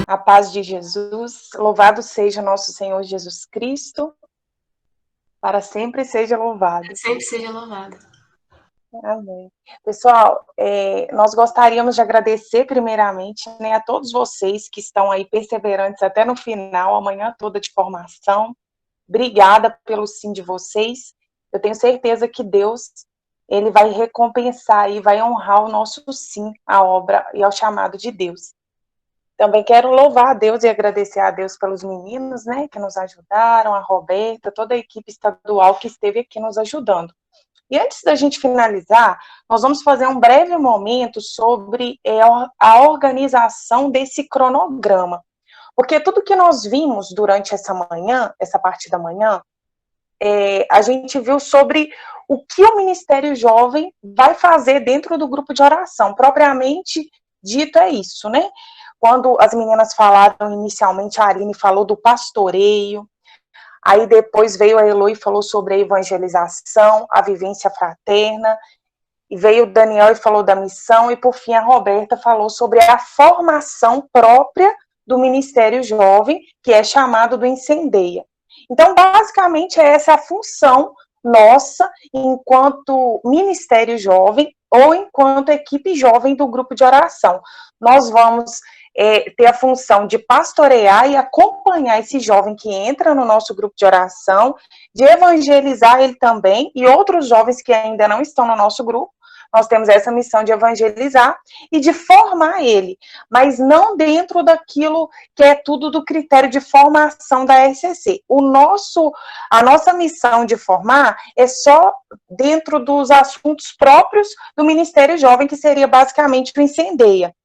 A paz de Jesus, louvado seja nosso Senhor Jesus Cristo, para sempre seja louvado. Sempre seja louvado. Amém. Pessoal, nós gostaríamos de agradecer primeiramente, né, a todos vocês que estão aí perseverantes até no final, a manhã toda de formação. Obrigada pelo sim de vocês. Eu tenho certeza que Deus, ele vai recompensar e vai honrar o nosso sim à obra e ao chamado de Deus. Também quero louvar a Deus e agradecer a Deus pelos meninos, né, que nos ajudaram, a Roberta, toda a equipe estadual que esteve aqui nos ajudando. E antes da gente finalizar, nós vamos fazer um breve momento sobre a organização desse cronograma. Porque tudo que nós vimos durante essa manhã, essa parte da manhã, a gente viu sobre o que o Ministério Jovem vai fazer dentro do grupo de oração. Propriamente dito é isso, né? Quando as meninas falaram inicialmente, a Aline falou do pastoreio, aí depois veio a Elo e falou sobre a evangelização, a vivência fraterna, e veio o Daniel e falou da missão, e por fim a Roberta falou sobre a formação própria do Ministério Jovem, que é chamado do Incendeia. Então, basicamente, essa é a função nossa enquanto Ministério Jovem ou enquanto equipe jovem do grupo de oração. Nós vamos ter a função de pastorear e acompanhar esse jovem que entra no nosso grupo de oração, de evangelizar ele também, e outros jovens que ainda não estão no nosso grupo. Nós temos essa missão de evangelizar e de formar ele, mas não dentro daquilo que é tudo do critério de formação da RCC. A nossa missão de formar é só dentro dos assuntos próprios do Ministério Jovem, que seria basicamente o Incendeia.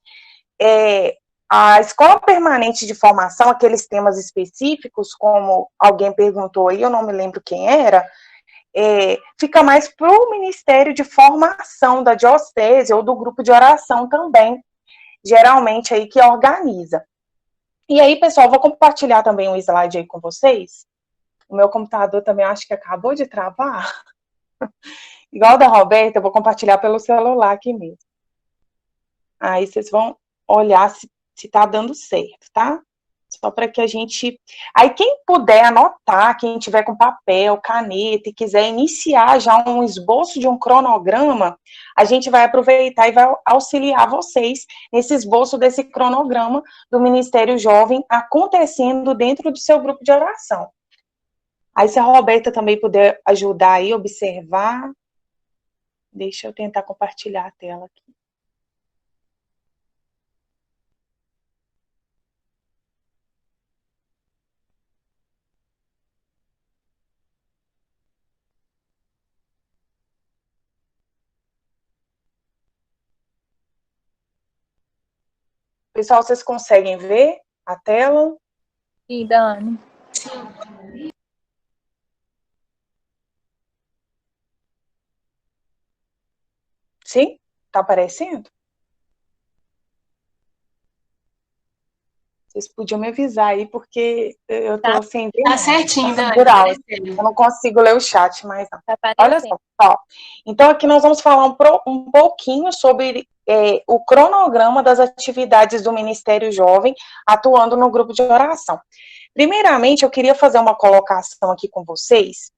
A escola permanente de formação, aqueles temas específicos, como alguém perguntou aí, eu não me lembro quem era, fica mais para o Ministério de Formação da Diocese ou do grupo de oração também, geralmente aí que organiza. E aí, pessoal, vou compartilhar também um slide aí com vocês. O meu computador também acho que acabou de travar. Igual da Roberta, eu vou compartilhar pelo celular aqui mesmo. Aí vocês vão olhar se tá dando certo, tá? Só para que a gente... Aí quem puder anotar, quem tiver com papel, caneta e quiser iniciar já um esboço de um cronograma, a gente vai aproveitar e vai auxiliar vocês nesse esboço desse cronograma do Ministério Jovem acontecendo dentro do seu grupo de oração. Aí se a Roberta também puder ajudar aí, observar. Deixa eu tentar compartilhar a tela aqui. Pessoal, vocês conseguem ver a tela? Sim, Dani. Sim? Tá aparecendo? Vocês podiam me avisar aí, porque eu tô sem ver. Tá certinho, Dani. Eu não consigo ler o chat mais não. Tá Olha só, ó. Então aqui nós vamos falar um pouquinho sobre o cronograma das atividades do Ministério Jovem atuando no grupo de oração. Primeiramente, eu queria fazer uma colocação aqui com vocês.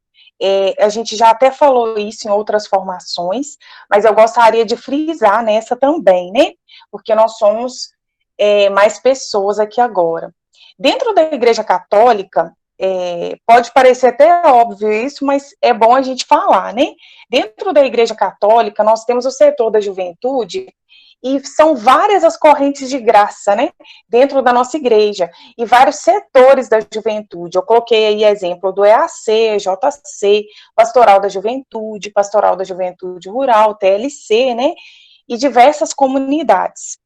A gente já até falou isso em outras formações, mas eu gostaria de frisar nessa também, né? Porque nós somos mais pessoas aqui agora. Dentro da Igreja Católica, pode parecer até óbvio isso, mas é bom a gente falar, né? Dentro da Igreja Católica, nós temos o setor da juventude, e são várias as correntes de graça, né? Dentro da nossa igreja, e vários setores da juventude. Eu coloquei aí exemplo do EAC, JC, Pastoral da Juventude Rural, TLC, né? E diversas comunidades.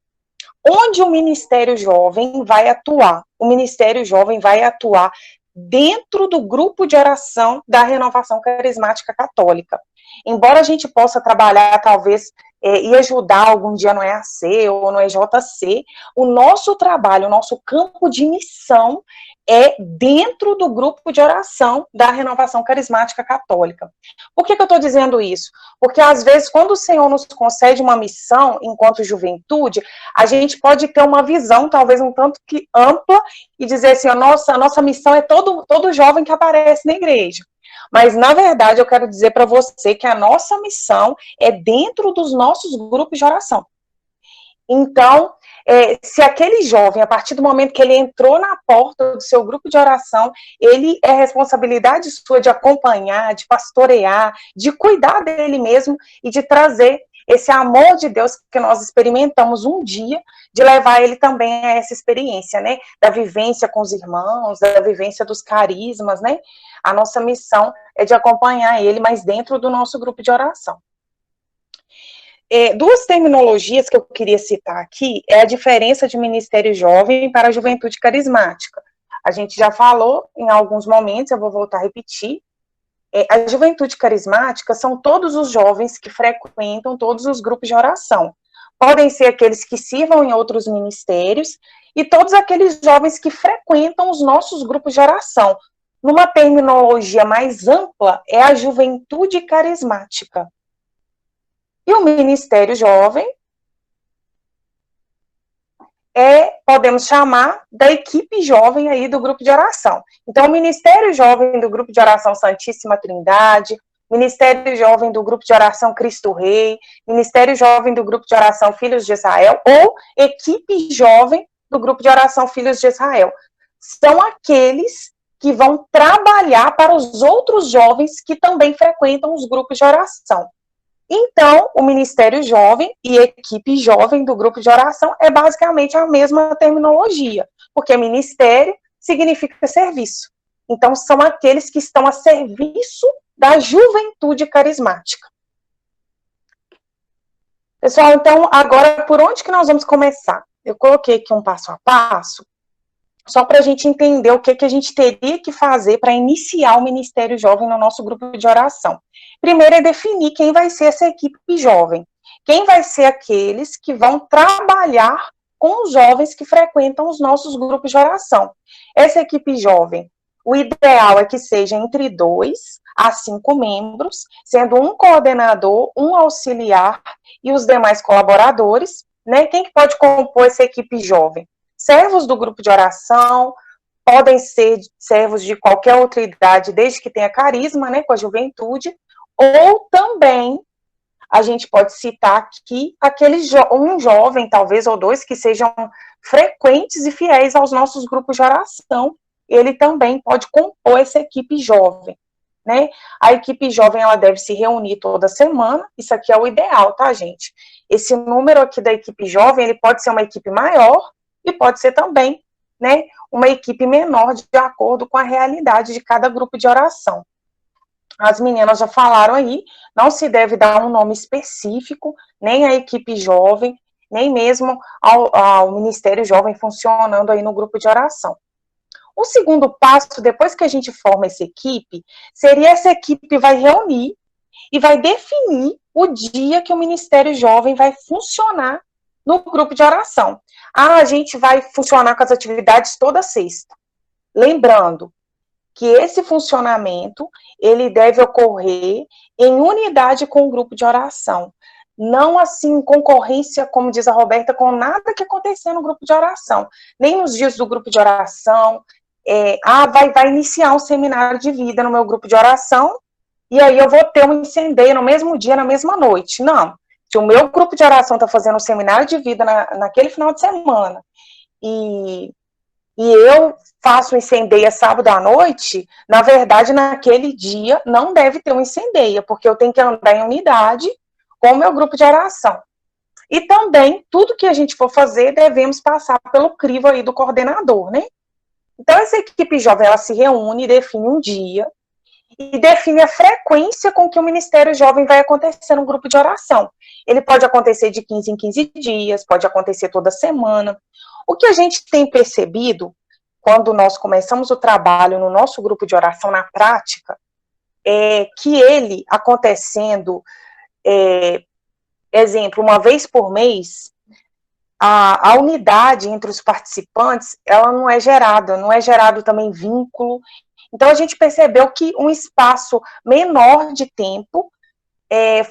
Onde o Ministério Jovem vai atuar? O Ministério Jovem vai atuar dentro do grupo de oração da Renovação Carismática Católica. Embora a gente possa trabalhar, talvez, e ajudar algum dia no EAC ou no EJC, o nosso trabalho, o nosso campo de missão é dentro do grupo de oração da Renovação Carismática Católica. Por que eu estou dizendo isso? Porque, às vezes, quando o Senhor nos concede uma missão, enquanto juventude, a gente pode ter uma visão, talvez um tanto que ampla, e dizer assim, a nossa missão é todo jovem que aparece na igreja. Mas, na verdade, eu quero dizer para você que a nossa missão é dentro dos nossos grupos de oração. Então, se aquele jovem, a partir do momento que ele entrou na porta do seu grupo de oração, ele é responsabilidade sua de acompanhar, de pastorear, de cuidar dele mesmo e de trazer esse amor de Deus que nós experimentamos um dia, de levar ele também a essa experiência, né, da vivência com os irmãos, da vivência dos carismas, né. A nossa missão é de acompanhar ele, mas dentro do nosso grupo de oração. Duas terminologias que eu queria citar aqui é a diferença de ministério jovem para a juventude carismática. A gente já falou em alguns momentos, eu vou voltar a repetir. A juventude carismática são todos os jovens que frequentam todos os grupos de oração. Podem ser aqueles que sirvam em outros ministérios e todos aqueles jovens que frequentam os nossos grupos de oração. Numa terminologia mais ampla, é a juventude carismática. E o ministério jovem podemos chamar da equipe jovem aí do grupo de oração. Então, o ministério jovem do grupo de oração Santíssima Trindade, ministério jovem do grupo de oração Cristo Rei, ministério jovem do grupo de oração Filhos de Israel, ou equipe jovem do grupo de oração Filhos de Israel. São aqueles que vão trabalhar para os outros jovens que também frequentam os grupos de oração. Então, o Ministério Jovem e equipe jovem do grupo de oração é basicamente a mesma terminologia, porque ministério significa serviço. Então, são aqueles que estão a serviço da juventude carismática. Pessoal, então, agora, por onde que nós vamos começar? Eu coloquei aqui um passo a passo, só para a gente entender o que a gente teria que fazer para iniciar o Ministério Jovem no nosso grupo de oração. Primeiro é definir quem vai ser essa equipe jovem. Quem vai ser aqueles que vão trabalhar com os jovens que frequentam os nossos grupos de oração. Essa equipe jovem, o ideal é que seja entre 2 a 5 membros, sendo um coordenador, um auxiliar e os demais colaboradores, né? Quem que pode compor essa equipe jovem? Servos do grupo de oração, podem ser servos de qualquer outra idade, desde que tenha carisma, né, com a juventude, ou também, a gente pode citar aqui, um jovem, talvez, ou 2, que sejam frequentes e fiéis aos nossos grupos de oração, ele também pode compor essa equipe jovem, né? A equipe jovem, ela deve se reunir toda semana, isso aqui é o ideal, tá, gente? Esse número aqui da equipe jovem, ele pode ser uma equipe maior, e pode ser também, né, uma equipe menor de acordo com a realidade de cada grupo de oração. As meninas já falaram aí, não se deve dar um nome específico, nem à equipe jovem, nem mesmo ao Ministério Jovem funcionando aí no grupo de oração. O segundo passo, depois que a gente forma essa equipe, seria essa equipe vai reunir e vai definir o dia que o Ministério Jovem vai funcionar no grupo de oração. A gente vai funcionar com as atividades toda sexta. Lembrando que esse funcionamento, ele deve ocorrer em unidade com o grupo de oração. Não assim em concorrência, como diz a Roberta, com nada que acontecer no grupo de oração. Nem nos dias do grupo de oração. Vai iniciar um seminário de vida no meu grupo de oração, e aí eu vou ter um incendeio no mesmo dia, na mesma noite. Não. Se o meu grupo de oração está fazendo um seminário de vida naquele final de semana, e eu faço um incendeia sábado à noite, na verdade, naquele dia, não deve ter um incendeia, porque eu tenho que andar em unidade com o meu grupo de oração. E também, tudo que a gente for fazer, devemos passar pelo crivo aí do coordenador, né? Então, essa equipe jovem, ela se reúne, define um dia, e define a frequência com que o Ministério Jovem vai acontecer no grupo de oração. Ele pode acontecer de 15 em 15 dias, pode acontecer toda semana. O que a gente tem percebido, quando nós começamos o trabalho no nosso grupo de oração na prática, é que ele acontecendo exemplo, uma vez por mês, a unidade entre os participantes, ela não é gerado também vínculo. Então, a gente percebeu que um espaço menor de tempo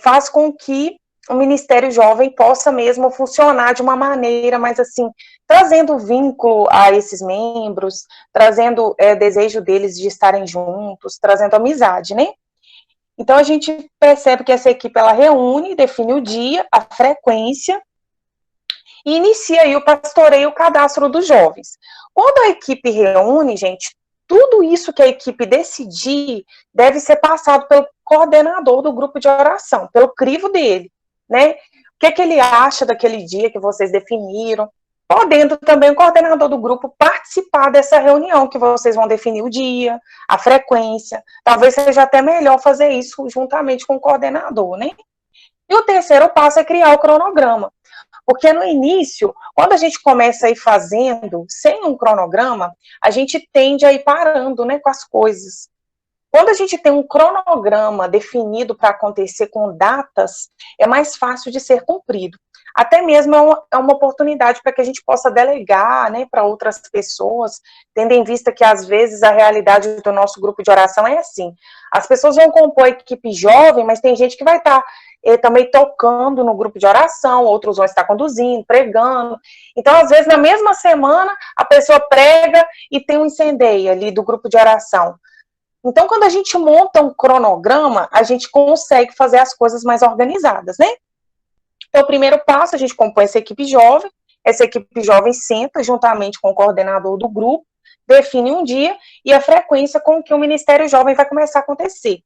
faz com que o Ministério Jovem possa mesmo funcionar de uma maneira mais assim, trazendo vínculo a esses membros, trazendo desejo deles de estarem juntos, trazendo amizade, né? Então, a gente percebe que essa equipe, ela reúne, define o dia, a frequência, e inicia aí o pastoreio e o cadastro dos jovens. Quando a equipe reúne, gente, tudo isso que a equipe decidir deve ser passado pelo coordenador do grupo de oração, pelo crivo dele, né? O que ele acha daquele dia que vocês definiram, podendo também o coordenador do grupo participar dessa reunião, que vocês vão definir o dia, a frequência, talvez seja até melhor fazer isso juntamente com o coordenador, né? E o terceiro passo é criar o cronograma. Porque no início, quando a gente começa a ir fazendo sem um cronograma, a gente tende a ir parando, né, com as coisas. Quando a gente tem um cronograma definido para acontecer com datas, é mais fácil de ser cumprido. Até mesmo é uma oportunidade para que a gente possa delegar, né, para outras pessoas, tendo em vista que, às vezes, a realidade do nosso grupo de oração é assim. As pessoas vão compor a equipe jovem, mas tem gente que vai estar também tocando no grupo de oração, outros vão estar conduzindo, pregando. Então, às vezes, na mesma semana, a pessoa prega e tem um incendeio ali do grupo de oração. Então, quando a gente monta um cronograma, a gente consegue fazer as coisas mais organizadas, né? Então, o primeiro passo, a gente compõe essa equipe jovem senta juntamente com o coordenador do grupo, define um dia e a frequência com que o Ministério Jovem vai começar a acontecer.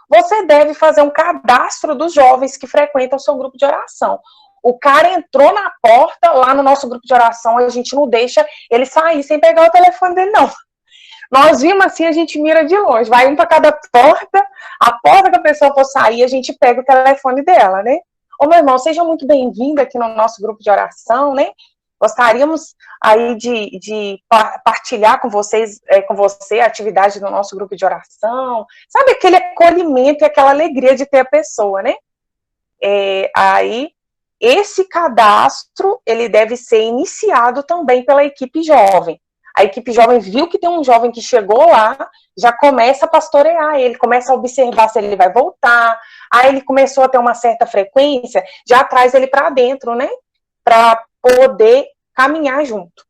Você deve fazer um cadastro dos jovens que frequentam o seu grupo de oração. O cara entrou na porta, lá no nosso grupo de oração, a gente não deixa ele sair sem pegar o telefone dele, não. Nós vimos assim, a gente mira de longe, vai um para cada porta, a porta que a pessoa for sair, a gente pega o telefone dela, né? Ô, meu irmão, seja muito bem-vindo aqui no nosso grupo de oração, né? Gostaríamos aí de partilhar com vocês, com você a atividade do nosso grupo de oração. Sabe aquele acolhimento e aquela alegria de ter a pessoa, né? Aí, esse cadastro, ele deve ser iniciado também pela equipe jovem. A equipe jovem viu que tem um jovem que chegou lá, já começa a pastorear ele, começa a observar se ele vai voltar. Aí ele começou a ter uma certa frequência, já traz ele para dentro, né? Para poder caminhar junto.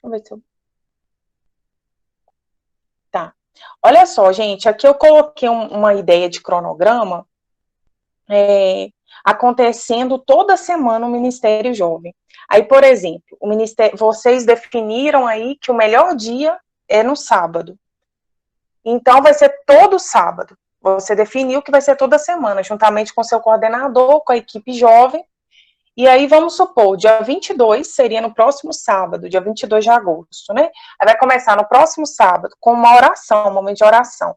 Vamos ver se eu... Tá. Olha só, gente, aqui eu coloquei uma ideia de cronograma acontecendo toda semana no Ministério Jovem. Aí, por exemplo, vocês definiram aí que o melhor dia é no sábado. Então, vai ser todo sábado. Você definiu que vai ser toda semana, juntamente com seu coordenador, com a equipe jovem. E aí, vamos supor, dia 22 seria no próximo sábado, dia 22 de agosto, né? Aí vai começar no próximo sábado com uma oração, um momento de oração.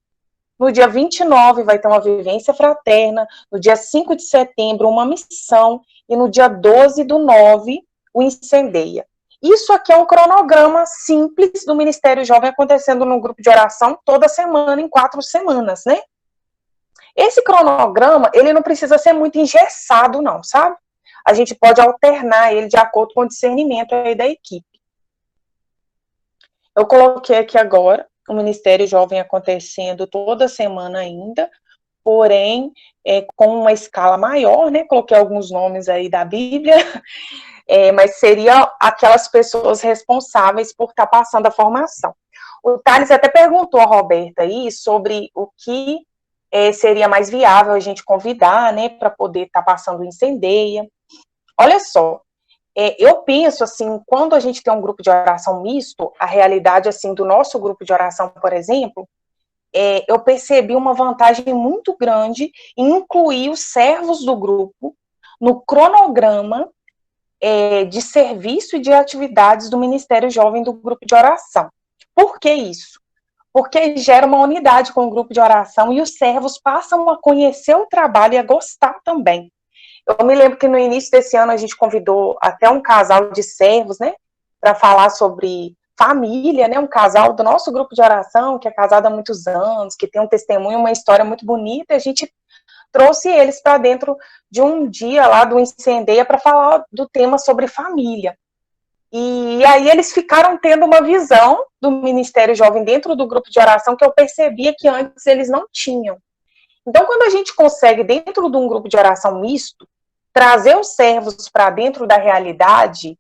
No dia 29 vai ter uma vivência fraterna, no dia 5 de setembro uma missão, e no dia 12/9 o incendeia. Isso aqui é um cronograma simples do Ministério Jovem acontecendo no grupo de oração toda semana, em 4 semanas, né? Esse cronograma, ele não precisa ser muito engessado, não, sabe? A gente pode alternar ele de acordo com o discernimento aí da equipe. Eu coloquei aqui agora o Ministério Jovem acontecendo toda semana ainda, porém, com uma escala maior, né? Coloquei alguns nomes aí da Bíblia, mas seria aquelas pessoas responsáveis por estar passando a formação. O Thales até perguntou a Roberta aí sobre o que seria mais viável a gente convidar, né, para poder estar passando o incendeia. Olha só, eu penso assim, quando a gente tem um grupo de oração misto, a realidade assim do nosso grupo de oração, por exemplo, eu percebi uma vantagem muito grande em incluir os servos do grupo no cronograma de serviço e de atividades do Ministério Jovem do grupo de oração. Por que isso? Porque gera uma unidade com o grupo de oração e os servos passam a conhecer o trabalho e a gostar também. Eu me lembro que no início desse ano a gente convidou até um casal de servos, né, para falar sobre família, né, um casal do nosso grupo de oração, que é casado há muitos anos, que tem um testemunho, uma história muito bonita, e a gente trouxe eles para dentro de um dia lá do Incendeia para falar do tema sobre família. E aí eles ficaram tendo uma visão do Ministério Jovem dentro do grupo de oração que eu percebia que antes eles não tinham. Então, quando a gente consegue, dentro de um grupo de oração misto, trazer os servos para dentro da realidade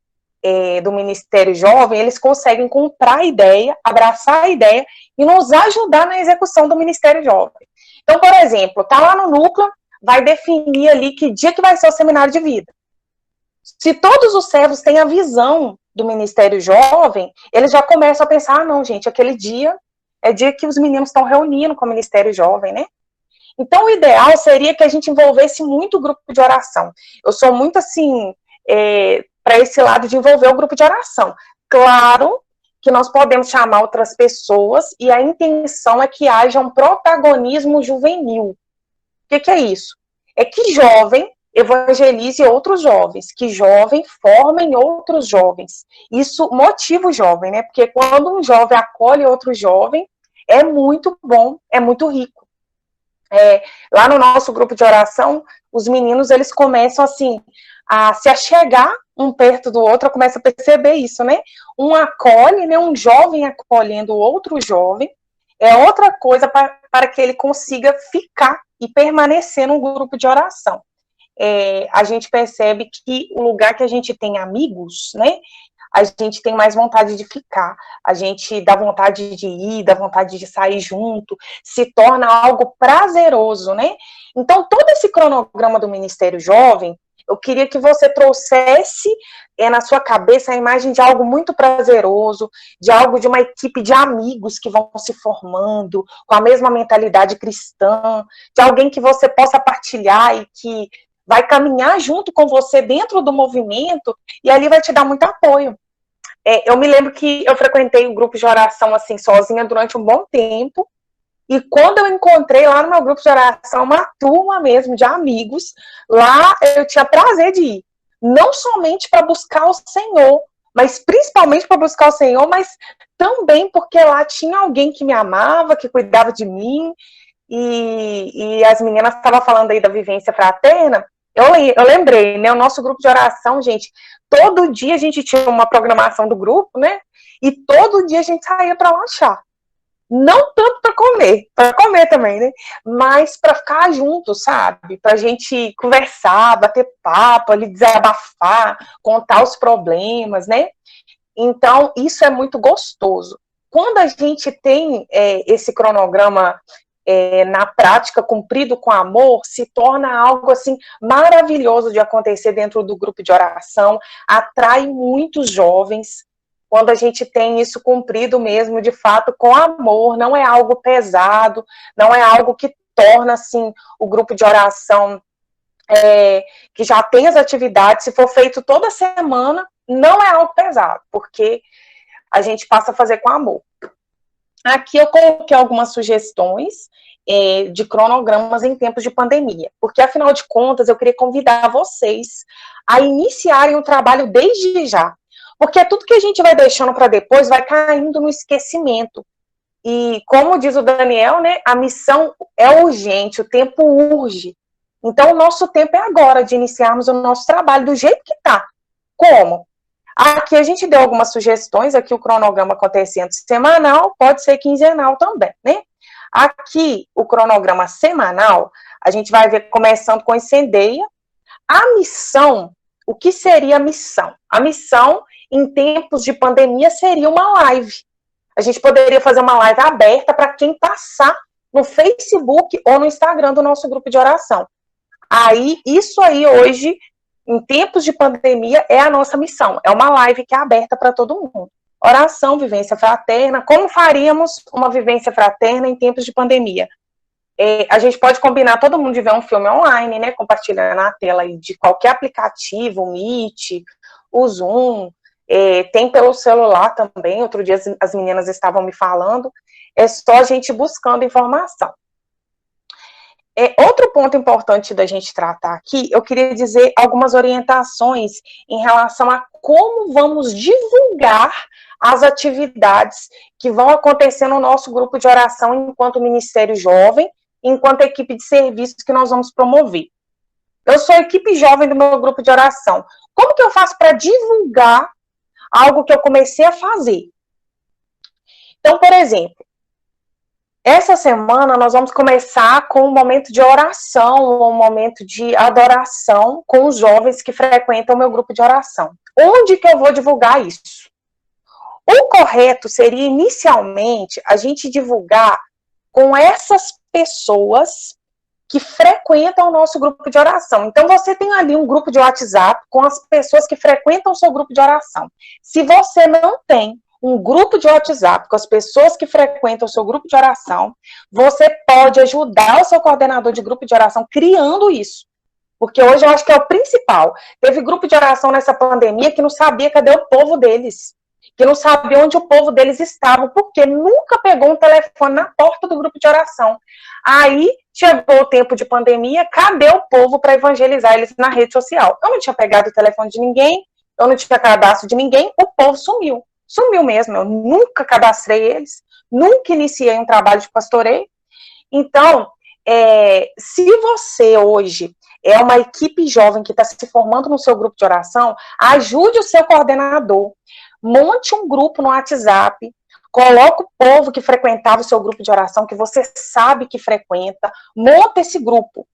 do Ministério Jovem, eles conseguem comprar a ideia, abraçar a ideia e nos ajudar na execução do Ministério Jovem. Então, por exemplo, tá lá no núcleo, vai definir ali que dia que vai ser o seminário de vida. Se todos os servos têm a visão do Ministério Jovem, eles já começam a pensar, não, gente, aquele dia é dia que os meninos estão reunindo com o Ministério Jovem, né? Então, o ideal seria que a gente envolvesse muito o grupo de oração. Eu sou muito, assim, para esse lado de envolver o grupo de oração. Claro que nós podemos chamar outras pessoas e a intenção é que haja um protagonismo juvenil. O que é isso? É que jovem evangelize outros jovens, que jovem formem outros jovens. Isso motiva o jovem, né? Porque quando um jovem acolhe outro jovem, é muito bom, é muito rico. Lá no nosso grupo de oração, os meninos, eles começam, assim, a se achegar um perto do outro, começa a perceber isso, né? Um acolhe, né? Um jovem acolhendo outro jovem, é outra coisa para que ele consiga ficar e permanecer no grupo de oração. A gente percebe que o lugar que a gente tem amigos, né? A gente tem mais vontade de ficar, a gente dá vontade de ir, dá vontade de sair junto, se torna algo prazeroso, né? Então, todo esse cronograma do Ministério Jovem, eu queria que você trouxesse na sua cabeça a imagem de algo muito prazeroso, de algo de uma equipe de amigos que vão se formando, com a mesma mentalidade cristã, de alguém que você possa partilhar e que vai caminhar junto com você dentro do movimento e ali vai te dar muito apoio. Eu me lembro que eu frequentei um grupo de oração assim, sozinha durante um bom tempo, e quando eu encontrei lá no meu grupo de oração uma turma mesmo de amigos, lá eu tinha prazer de ir, não somente para buscar o Senhor, mas principalmente para buscar o Senhor, mas também porque lá tinha alguém que me amava, que cuidava de mim, e as meninas estavam falando aí da vivência fraterna. Eu lembrei, né, o nosso grupo de oração, gente, todo dia a gente tinha uma programação do grupo, né, e todo dia a gente saía para lanchar. Não tanto para comer também, né, mas para ficar junto, sabe, para a gente conversar, bater papo, ali, desabafar, contar os problemas, né, então isso é muito gostoso. Quando a gente tem esse cronograma na prática, cumprido com amor, se torna algo assim maravilhoso de acontecer dentro do grupo de oração, atrai muitos jovens, quando a gente tem isso cumprido mesmo, de fato, com amor, não é algo pesado, não é algo que torna, assim, o grupo de oração que já tem as atividades, se for feito toda semana, não é algo pesado, porque a gente passa a fazer com amor. Aqui eu coloquei algumas sugestões de cronogramas em tempos de pandemia, porque afinal de contas eu queria convidar vocês a iniciarem o trabalho desde já, porque tudo que a gente vai deixando para depois vai caindo no esquecimento. E como diz o Daniel, né, a missão é urgente, o tempo urge. Então o nosso tempo é agora de iniciarmos o nosso trabalho do jeito que está. Como? Aqui a gente deu algumas sugestões, aqui o cronograma acontecendo semanal, pode ser quinzenal também, né? Aqui, o cronograma semanal, a gente vai ver começando com Incendeia. A missão, o que seria a missão? A missão, em tempos de pandemia, seria uma live. A gente poderia fazer uma live aberta para quem passar no Facebook ou no Instagram do nosso grupo de oração. Isso aí hoje, em tempos de pandemia, é a nossa missão. É uma live que é aberta para todo mundo. Oração, vivência fraterna. Como faríamos uma vivência fraterna em tempos de pandemia? A gente pode combinar todo mundo de ver um filme online, né? Compartilhando na tela de qualquer aplicativo, o Meet, o Zoom. Tem pelo celular também. Outro dia as meninas estavam me falando. É só a gente buscando informação. Outro ponto importante da gente tratar aqui, eu queria dizer algumas orientações em relação a como vamos divulgar as atividades que vão acontecer no nosso grupo de oração enquanto Ministério Jovem, enquanto equipe de serviços que nós vamos promover. Eu sou a equipe jovem do meu grupo de oração. Como que eu faço para divulgar algo que eu comecei a fazer? Então, por exemplo, essa semana nós vamos começar com um momento de oração, um momento de adoração com os jovens que frequentam o meu grupo de oração. Onde que eu vou divulgar isso? O correto seria, inicialmente, a gente divulgar com essas pessoas que frequentam o nosso grupo de oração. Então, você tem ali um grupo de WhatsApp com as pessoas que frequentam o seu grupo de oração. Se você não tem um grupo de WhatsApp com as pessoas que frequentam o seu grupo de oração, você pode ajudar o seu coordenador de grupo de oração criando isso. Porque hoje eu acho que é o principal. Teve grupo de oração nessa pandemia que não sabia cadê o povo deles, que não sabia onde o povo deles estava, porque nunca pegou um telefone na porta do grupo de oração. Aí chegou o tempo de pandemia, cadê o povo para evangelizar eles na rede social? Eu não tinha pegado o telefone de ninguém, eu não tinha cadastro de ninguém, o povo sumiu. Sumiu mesmo, eu nunca cadastrei eles, nunca iniciei um trabalho de pastoreio. Então, se você hoje é uma equipe jovem que está se formando no seu grupo de oração, ajude o seu coordenador, monte um grupo no WhatsApp, coloca o povo que frequentava o seu grupo de oração, que você sabe que frequenta, monta esse grupo.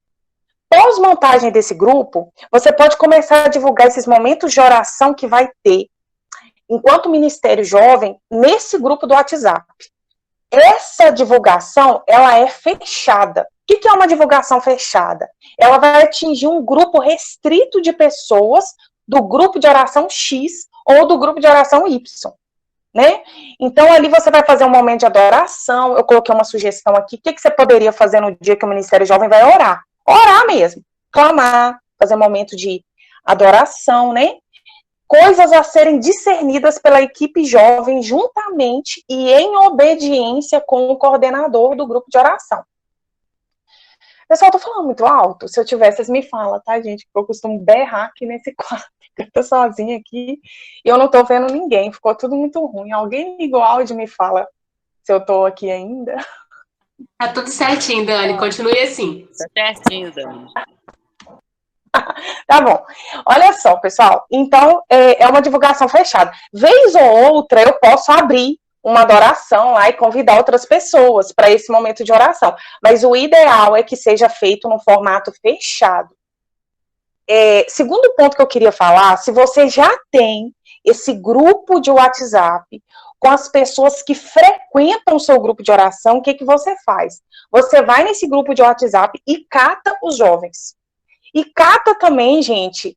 Pós-montagem desse grupo, você pode começar a divulgar esses momentos de oração que vai ter, enquanto Ministério Jovem, nesse grupo do WhatsApp. Essa divulgação, ela é fechada. O que é uma divulgação fechada? Ela vai atingir um grupo restrito de pessoas do grupo de oração X ou do grupo de oração Y, né? Então, ali você vai fazer um momento de adoração. Eu coloquei uma sugestão aqui. O que você poderia fazer no dia que o Ministério Jovem vai orar? Orar mesmo. Clamar, fazer um momento de adoração, né? Coisas a serem discernidas pela equipe jovem juntamente e em obediência com o coordenador do grupo de oração. Pessoal, tô falando muito alto? Se eu tiver, vocês me falam, tá, gente? Porque eu costumo berrar aqui nesse quarto. Eu tô sozinha aqui e eu não tô vendo ninguém. Ficou tudo muito ruim. Alguém liga o áudio e me fala se eu tô aqui ainda. Tá tudo certinho, Dani. Continue assim. Tá certinho, Dani. Tá bom. Olha só, pessoal. Então, é uma divulgação fechada. Vez ou outra, eu posso abrir uma adoração lá e convidar outras pessoas para esse momento de oração. Mas o ideal é que seja feito no formato fechado. Segundo ponto que eu queria falar, se você já tem esse grupo de WhatsApp com as pessoas que frequentam o seu grupo de oração, o que você faz? Você vai nesse grupo de WhatsApp e cata os jovens. E cata também, gente,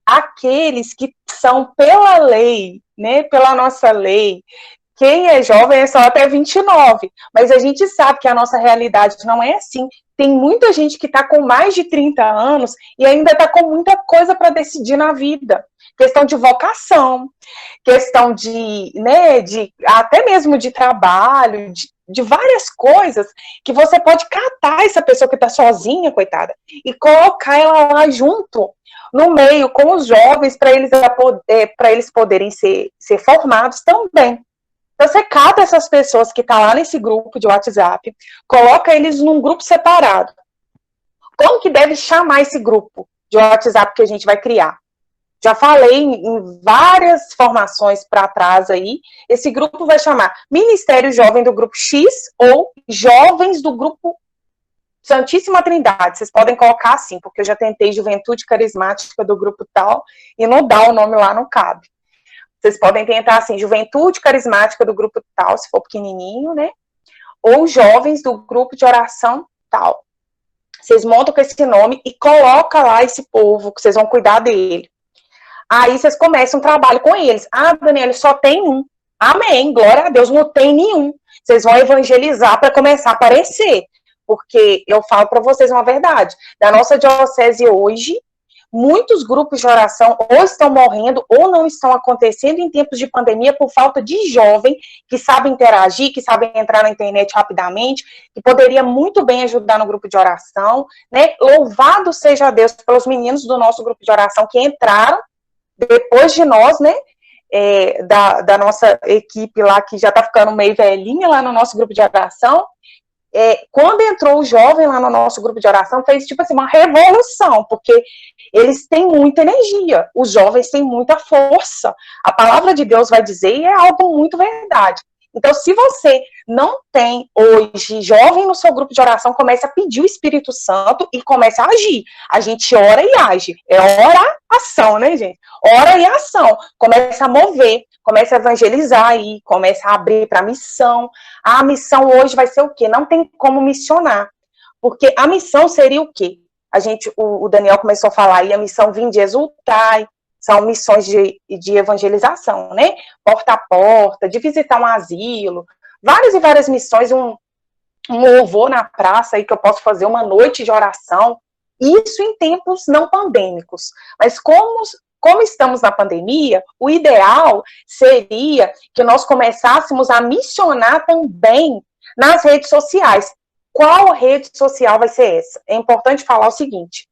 aqueles que são pela lei, né, pela nossa lei. Quem é jovem é só até 29, mas a gente sabe que a nossa realidade não é assim. Tem muita gente que está com mais de 30 anos e ainda está com muita coisa para decidir na vida. Questão de vocação, questão de, né, até mesmo de trabalho, de várias coisas que você pode catar essa pessoa que está sozinha, coitada, e colocar ela lá junto, no meio, com os jovens, para eles poderem ser formados também. Então, você cata essas pessoas que estão lá nesse grupo de WhatsApp, coloca eles num grupo separado. Como que deve chamar esse grupo de WhatsApp que a gente vai criar? Já falei em várias formações para trás aí, esse grupo vai chamar Ministério Jovem do Grupo X ou Jovens do Grupo Santíssima Trindade. Vocês podem colocar assim, porque eu já tentei Juventude Carismática do Grupo tal e não dá o nome lá, não cabe. Vocês podem tentar assim, Juventude Carismática do Grupo tal, se for pequenininho, né? Ou Jovens do Grupo de Oração tal. Vocês montam com esse nome e colocam lá esse povo, que vocês vão cuidar dele. Aí vocês começam um trabalho com eles. Ah, Daniela, só tem um. Amém, glória a Deus, não tem nenhum. Vocês vão evangelizar para começar a aparecer. Porque eu falo para vocês uma verdade. Da nossa diocese hoje, muitos grupos de oração ou estão morrendo ou não estão acontecendo em tempos de pandemia por falta de jovem que sabe interagir, que sabe entrar na internet rapidamente, que poderia muito bem ajudar no grupo de oração, né? Louvado seja Deus pelos meninos do nosso grupo de oração que entraram depois de nós, né? Da nossa equipe lá, que já está ficando meio velhinha lá no nosso grupo de oração. quando entrou o jovem lá no nosso grupo de oração, fez tipo assim, uma revolução, porque eles têm muita energia, os jovens têm muita força. A palavra de Deus vai dizer e é algo muito verdade. Então, se você não tem hoje jovem no seu grupo de oração, comece a pedir o Espírito Santo e comece a agir. A gente ora e age. É oração, né, gente? Ora e ação. Comece a mover, comece a evangelizar aí, comece a abrir para a missão. A missão hoje vai ser o quê? Não tem como missionar. Porque a missão seria o quê? O Daniel começou a falar aí, a missão Vinde Exultai, são missões de evangelização, né? Porta a porta, de visitar um asilo, várias e várias missões, um louvor na praça aí que eu posso fazer, uma noite de oração, isso em tempos não pandêmicos. Mas como estamos na pandemia, o ideal seria que nós começássemos a missionar também nas redes sociais. Qual rede social vai ser essa? É importante falar o seguinte.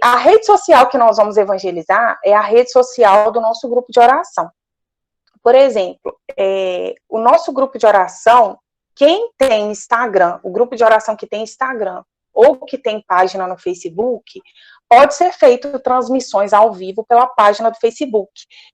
A rede social que nós vamos evangelizar é a rede social do nosso grupo de oração. Por exemplo, o nosso grupo de oração, quem tem Instagram, o grupo de oração que tem Instagram, ou que tem página no Facebook, pode ser feito transmissões ao vivo pela página do Facebook.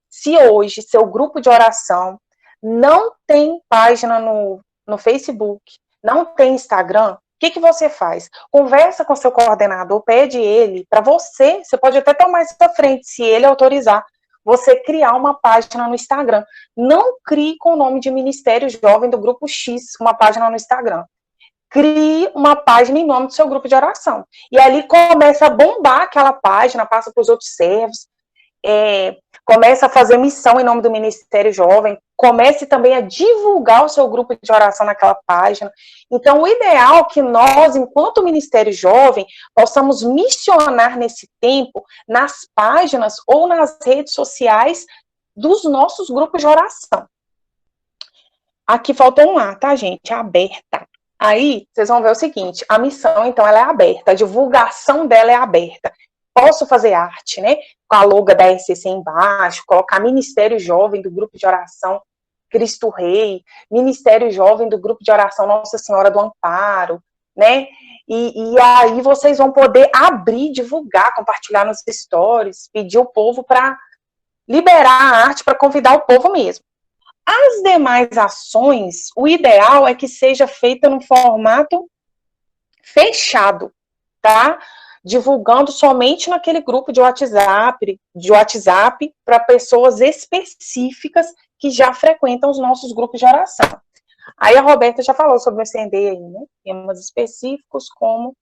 Se hoje seu grupo de oração não tem página no Facebook, não tem Instagram, o que você faz? Conversa com seu coordenador, pede ele para você pode até tomar isso à frente, se ele autorizar, você criar uma página no Instagram. Não crie com o nome de Ministério Jovem do Grupo X, uma página no Instagram. Crie uma página em nome do seu grupo de oração. E ali começa a bombar aquela página, passa para os outros servos, começa a fazer missão em nome do Ministério Jovem, comece também a divulgar o seu grupo de oração naquela página. Então, o ideal é que nós, enquanto Ministério Jovem, possamos missionar nesse tempo nas páginas ou nas redes sociais dos nossos grupos de oração. Aqui faltou um A, tá, gente? Aberta. Aí, vocês vão ver o seguinte, a missão, então, ela é aberta, a divulgação dela é aberta. Posso fazer arte, né? Com a logo da RCC embaixo, colocar Ministério Jovem do Grupo de Oração Cristo Rei, Ministério Jovem do Grupo de Oração Nossa Senhora do Amparo, né? E aí vocês vão poder abrir, divulgar, compartilhar nos stories, pedir o povo para liberar a arte, para convidar o povo mesmo. As demais ações, o ideal é que seja feita num formato fechado, tá? Divulgando somente naquele grupo de WhatsApp para pessoas específicas que já frequentam os nossos grupos de oração. Aí a Roberta já falou sobre o acender aí, né? Temas específicos como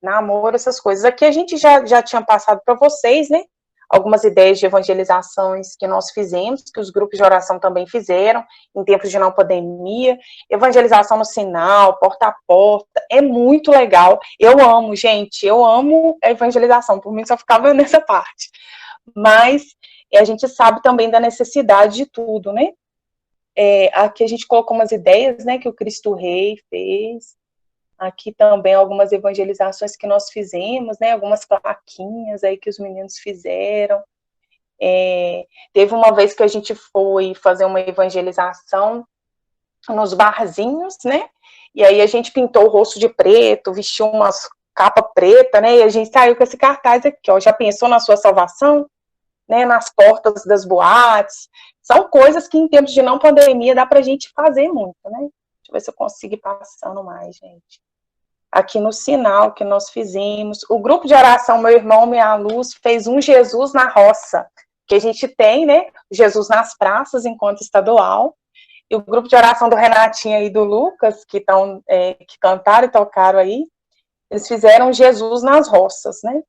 namoro, essas coisas. Aqui a gente já tinha passado para vocês, né? Algumas ideias de evangelizações que nós fizemos, que os grupos de oração também fizeram, em tempos de não pandemia, evangelização no sinal, porta a porta, é muito legal, eu amo, gente, eu amo a evangelização, por mim só ficava nessa parte, mas a gente sabe também da necessidade de tudo, né? Aqui a gente colocou umas ideias, né, que o Cristo Rei fez, aqui também algumas evangelizações que nós fizemos, né, algumas plaquinhas aí que os meninos fizeram. Teve uma vez que a gente foi fazer uma evangelização nos barzinhos, né, e aí a gente pintou o rosto de preto, vestiu umas capa preta, né, e a gente saiu com esse cartaz aqui, ó, já pensou na sua salvação? Né, nas portas das boates, são coisas que em tempos de não pandemia dá pra gente fazer muito, né. Deixa eu ver se eu consigo ir passando mais, gente. Aqui no sinal que nós fizemos, o grupo de oração Meu Irmão, Minha Luz, fez um Jesus na Roça, que a gente tem, né, Jesus nas praças, enquanto estadual, e o grupo de oração do Renatinho e do Lucas, que cantaram e tocaram aí, eles fizeram Jesus nas roças, né,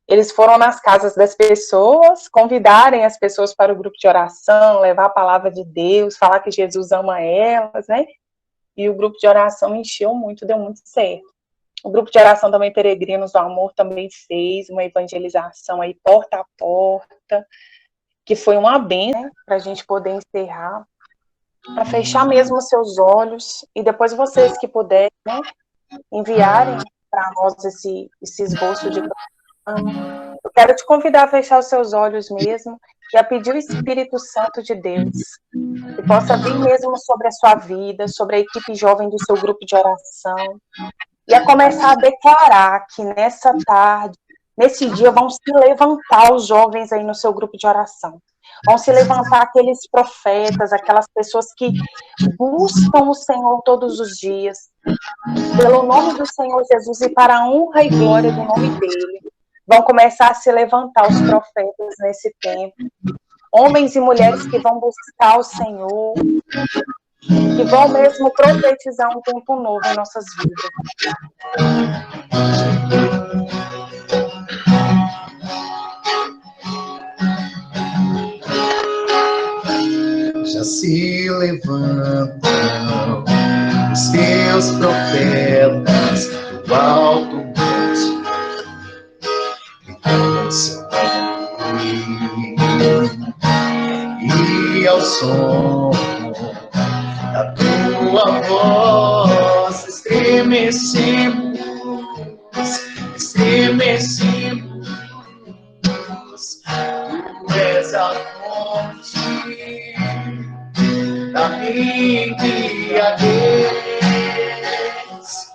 eles foram nas casas das pessoas, convidarem as pessoas para o grupo de oração, levar a palavra de Deus, falar que Jesus ama elas, né, e o grupo de oração encheu muito, deu muito certo. O grupo de oração também Peregrinos do Amor também fez uma evangelização aí porta a porta, que foi uma bênção, né, para a gente poder encerrar, para fechar mesmo os seus olhos, e depois vocês que puderem, né, enviarem para nós esse esboço de... Eu quero te convidar a fechar os seus olhos mesmo e a pedir o Espírito Santo de Deus, que possa vir mesmo sobre a sua vida, sobre a equipe jovem do seu grupo de oração, e a começar a declarar que nessa tarde, nesse dia, vão se levantar os jovens aí no seu grupo de oração. Vão se levantar aqueles profetas, aquelas pessoas que buscam o Senhor todos os dias, pelo nome do Senhor Jesus e para a honra e glória do nome dele. Vão começar a se levantar os profetas nesse tempo. Homens e mulheres que vão buscar o Senhor, que vão mesmo profetizar um tempo novo em nossas vidas. Já se levantam os teus profetas do alto monte, gritando seu nome, e ao som da tua voz estremecemos, tu és a fonte da minha embriaguez,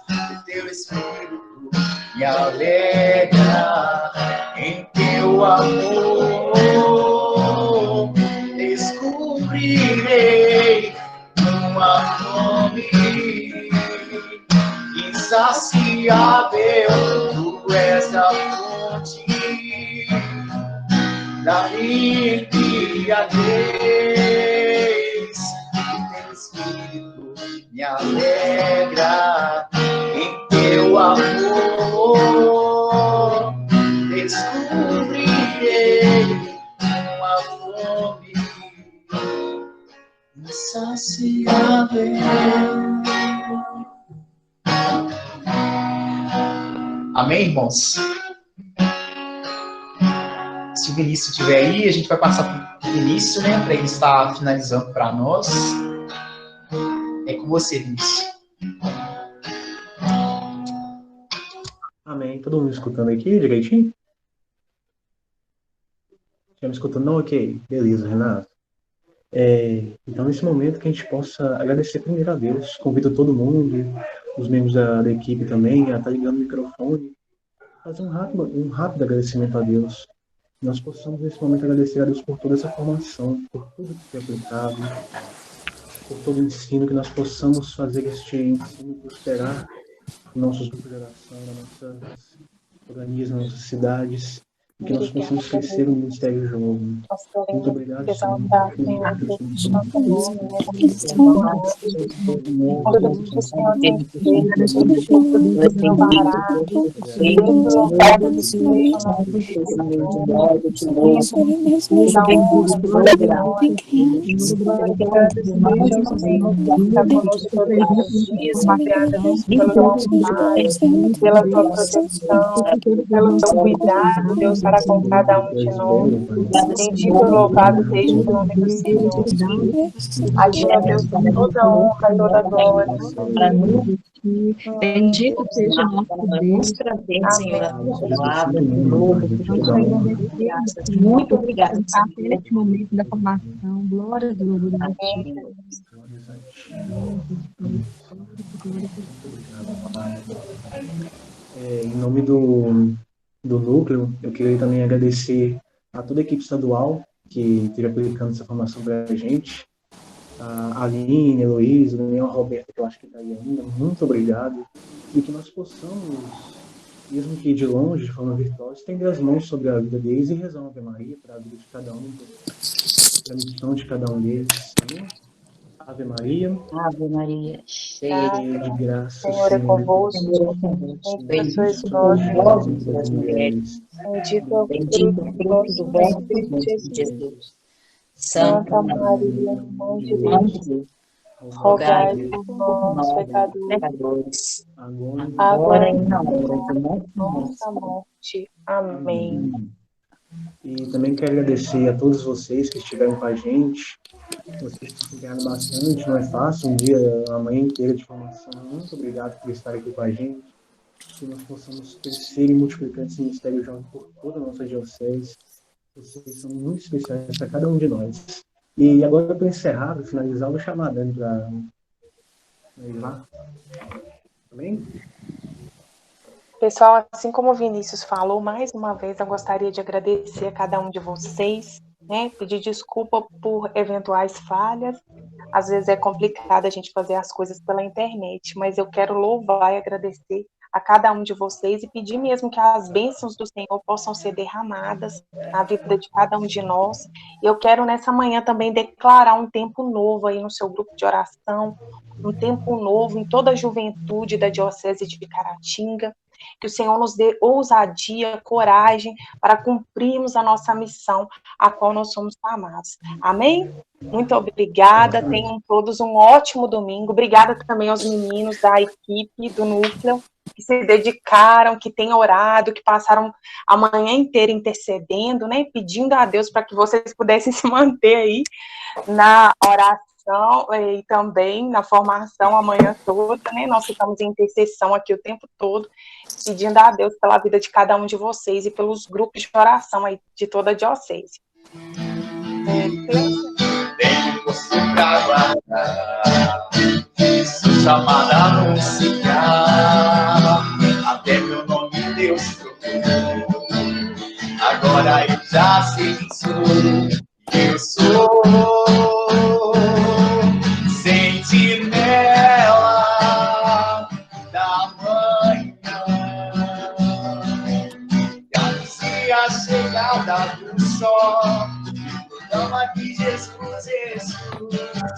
o teu Espírito me alegra em teu amor, descobrirei tua fome insaciável, tu és a fonte da minha embriaguez, o teu Espírito me alegra em teu amor, descobrirei uma fome insaciável. Amém, irmãos? Se o Vinícius estiver aí, a gente vai passar para o Vinícius, né? Para ele estar finalizando para nós. É com você, Vinícius. Amém. Todo mundo escutando aqui direitinho? Já me escutando? Não? Ok. Beleza, Renato. Então, nesse momento, que a gente possa agradecer primeiro a Deus. Convido todo mundo, os membros da equipe também, a estar ligando o microfone. Fazer um rápido agradecimento a Deus. Nós possamos, nesse momento, agradecer a Deus por toda essa formação, por tudo que foi aplicado, por todo o ensino, que nós possamos fazer este ensino prosperar em nossos grupos de oração, nas nossas organismos, nas nossas cidades, e que nós possamos crescer no ministério jovem. Muito obrigado, Senhor. Pela tua proteção, pelo teu cuidado, Deus, para com cada um de nós. Bendito e louvado seja o nome do Senhor. A ti, ó Deus, toda honra e toda glória. Bendito seja o nosso Deus. Prazer, Senhor, a tua palavra de novo. Muito obrigada por este momento da formação. Glória a Deus. Em nome do núcleo, eu queria também agradecer a toda a equipe estadual que esteja aplicando essa formação para a gente. A Aline, a Heloísa, o Daniel, a Roberta, que eu acho que está aí ainda. Muito obrigado. E que nós possamos, mesmo que de longe, de forma virtual, estender as mãos sobre a vida deles e rezar uma Ave Maria para a vida de cada um, para a missão de cada um deles. Amém? Ave Maria. Ave Maria, cheia de graça, Senhor é convosco. Bendita sois vós entre as mulheres. Bendito é o fruto do vosso ventre, Jesus. Santa Maria, Mãe de Deus, rogai por nós, pecadores, agora e na hora de nossa morte. Amém. E também quero agradecer a todos vocês que estiveram com a gente. Vocês se empenharam bastante, não é fácil, um dia, a manhã inteira de formação. Muito obrigado por estar aqui com a gente. Que nós possamos crescer e multiplicar esse ministério jovem por toda a nossa diocese. Vocês são muito especiais para cada um de nós. E agora, para encerrar, para finalizar, eu vou chamar a Dani para ir lá. Amém? Pessoal, assim como o Vinícius falou, mais uma vez eu gostaria de agradecer a cada um de vocês, né? Pedir desculpa por eventuais falhas. Às vezes é complicado a gente fazer as coisas pela internet, mas eu quero louvar e agradecer a cada um de vocês e pedir mesmo que as bênçãos do Senhor possam ser derramadas na vida de cada um de nós. Eu quero nessa manhã também declarar um tempo novo aí no seu grupo de oração, um tempo novo em toda a juventude da Diocese de Caratinga, que o Senhor nos dê ousadia, coragem para cumprirmos a nossa missão, a qual nós somos chamados. Amém? Muito obrigada, tenham todos um ótimo domingo. Obrigada também aos meninos da equipe do Núcleo, que se dedicaram, que têm orado, que passaram a manhã inteira intercedendo, né, pedindo a Deus para que vocês pudessem se manter aí na oração e também na formação a manhã toda, né, nós ficamos em intercessão aqui o tempo todo, pedindo a Deus pela vida de cada um de vocês e pelos grupos de oração aí de toda a diocese. Tenho você pra guardar, sou chamada a anunciar, até meu nome Deus trocou. Agora eu já sei quem sou, eu sou sentinela da manhã, que anuncia a chegada do sol. Chama de Jesus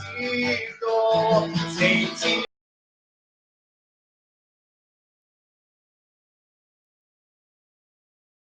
ressuscitou,